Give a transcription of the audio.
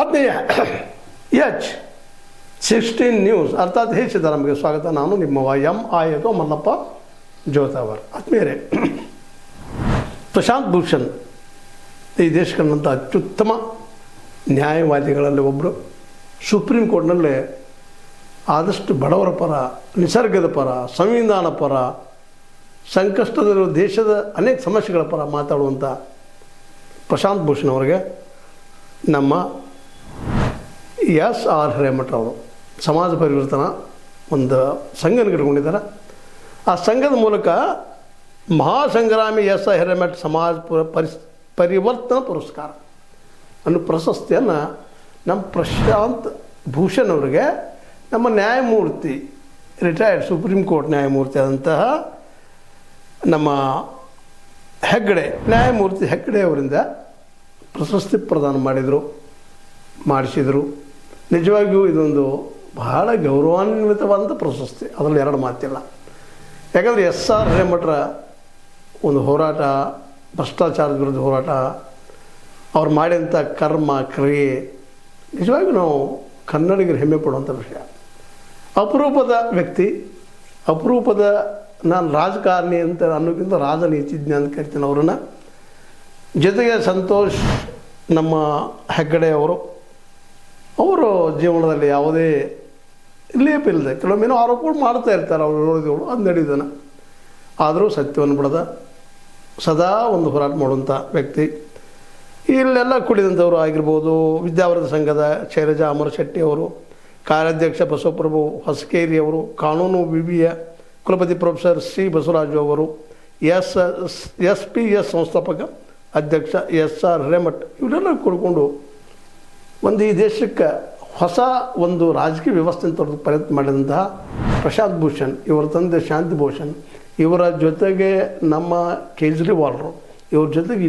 ಆತ್ಮೀಯ H16 news ಅರ್ಥಾತ್ ಹೆಚ್ಚಿದ ನಮಗೆ ಸ್ವಾಗತ. ನಾನು ನಿಮ್ಮವ ಎಂ ಮಲ್ಲಪ್ಪ ಜೋತಾವರ್. ಆತ್ಮೀಯರೇ, ಪ್ರಶಾಂತ್ ಭೂಷಣ್ ಈ ದೇಶಕ್ಕಂಥ ಅತ್ಯುತ್ತಮ ನ್ಯಾಯವಾದಿಗಳಲ್ಲಿ ಒಬ್ಬರು. ಸುಪ್ರೀಂ ಕೋರ್ಟ್ನಲ್ಲಿ ಆದಷ್ಟು ಬಡವರ ಪರ, ನಿಸರ್ಗದ ಪರ, ಸಂವಿಧಾನ ಪರ, ಸಂಕಷ್ಟದಲ್ಲಿರುವ ದೇಶದ ಅನೇಕ ಸಮಸ್ಯೆಗಳ ಪರ ಮಾತಾಡುವಂಥ ಪ್ರಶಾಂತ್ ಭೂಷಣ್ ಅವರಿಗೆ ನಮ್ಮ S.R. ಹಿರೇಮಠ ಅವರು ಸಮಾಜ ಪರಿವರ್ತನಾ ಒಂದು ಸಂಘನ ಇಟ್ಕೊಂಡಿದ್ದಾರೆ. ಆ ಸಂಘದ ಮೂಲಕ ಮಹಾಸಂಗ್ರಾಮಿ S.R. ಹಿರೇಮಠ ಸಮಾಜ ಪರಿವರ್ತನಾ ಪುರಸ್ಕಾರ ಅನ್ನೋ ಪ್ರಶಸ್ತಿಯನ್ನು ನಮ್ಮ ಪ್ರಶಾಂತ್ ಭೂಷಣ್ ಅವರಿಗೆ ನಮ್ಮ ನ್ಯಾಯಮೂರ್ತಿ, ರಿಟೈರ್ಡ್ ಸುಪ್ರೀಂ ಕೋರ್ಟ್ ನ್ಯಾಯಮೂರ್ತಿ ಆದಂತಹ ನಮ್ಮ ನ್ಯಾಯಮೂರ್ತಿ ಹೆಗ್ಗಡೆ ಅವರಿಂದ ಪ್ರಶಸ್ತಿ ಪ್ರದಾನ ಮಾಡಿಸಿದರು. ನಿಜವಾಗಿಯೂ ಇದೊಂದು ಬಹಳ ಗೌರವಾನ್ವಿತವಾದಂಥ ಪ್ರಶಸ್ತಿ, ಅದರಲ್ಲಿ ಎರಡು ಮಾತಿಲ್ಲ. ಯಾಕಂದರೆ S.R. ಹಿರೇಮಠರ ಒಂದು ಹೋರಾಟ, ಭ್ರಷ್ಟಾಚಾರದ ವಿರುದ್ಧ ಹೋರಾಟ, ಅವ್ರು ಮಾಡಿದಂಥ ಕರ್ಮ ಕ್ರಿಯೆ ನಿಜವಾಗಿಯೂ ನಾವು ಕನ್ನಡಿಗರು ಹೆಮ್ಮೆ ಪಡುವಂಥ ವಿಷಯ. ಅಪರೂಪದ ವ್ಯಕ್ತಿ, ಅಪರೂಪದ, ನಾನು ರಾಜಕಾರಣಿ ಅಂತ ಅನ್ನೋಕ್ಕಿಂತ ರಾಜನೀತಿಜ್ಞ ಅಂತ ಕರಿತೀನಿ ಅವ್ರನ್ನ. ಜೊತೆಗೆ ಸಂತೋಷ್ ನಮ್ಮ ಹೆಗ್ಗಡೆ ಅವರು ಜೀವನದಲ್ಲಿ ಯಾವುದೇ ಲೇಪ ಇಲ್ಲದೆ ಕೆಲವೊಮ್ಮೇನೋ ಆರೋಪಗಳು ಮಾಡ್ತಾ ಇರ್ತಾರೆ ಅವ್ರು ನೋಡಿದವರು, ಅದು ನಡೆಯುತ್ತಾನೆ. ಆದರೂ ಸತ್ಯವನ್ನು ಬಿಡದ ಸದಾ ಒಂದು ಹೋರಾಟ ಮಾಡುವಂಥ ವ್ಯಕ್ತಿ. ಇಲ್ಲೆಲ್ಲ ಕುಡಿದಂಥವರು ಆಗಿರ್ಬೋದು, ವಿದ್ಯಾವೃತ ಸಂಘದ ಶೈಲಜಾ ಅಮರಶೆಟ್ಟಿ ಅವರು, ಕಾರ್ಯಾಧ್ಯಕ್ಷ ಬಸವಪ್ರಭು ಹೊಸಕೇರಿ ಅವರು, ಕಾನೂನು ವಿವಿಯ ಕುಲಪತಿ ಪ್ರೊಫೆಸರ್ ಸಿ ಬಸವರಾಜು ಅವರು, SPS ಸಂಸ್ಥಾಪಕ ಅಧ್ಯಕ್ಷ S.R. ಹಿರೇಮಠ, ಇವರೆಲ್ಲ ಕೂಡಿಕೊಂಡು ಒಂದು ಈ ದೇಶಕ್ಕೆ ಹೊಸ ಒಂದು ರಾಜಕೀಯ ವ್ಯವಸ್ಥೆಯನ್ನು ತರೋದು ಪ್ರಯತ್ನ ಮಾಡಿದಂತಹ ಪ್ರಶಾಂತ್ ಭೂಷಣ್, ಇವರ ತಂದೆ ಶಾಂತಿ ಭೂಷಣ್, ಇವರ ಜೊತೆಗೆ ನಮ್ಮ ಕೇಜ್ರಿವಾಲ್ರು, ಇವ್ರ ಜೊತೆಗೆ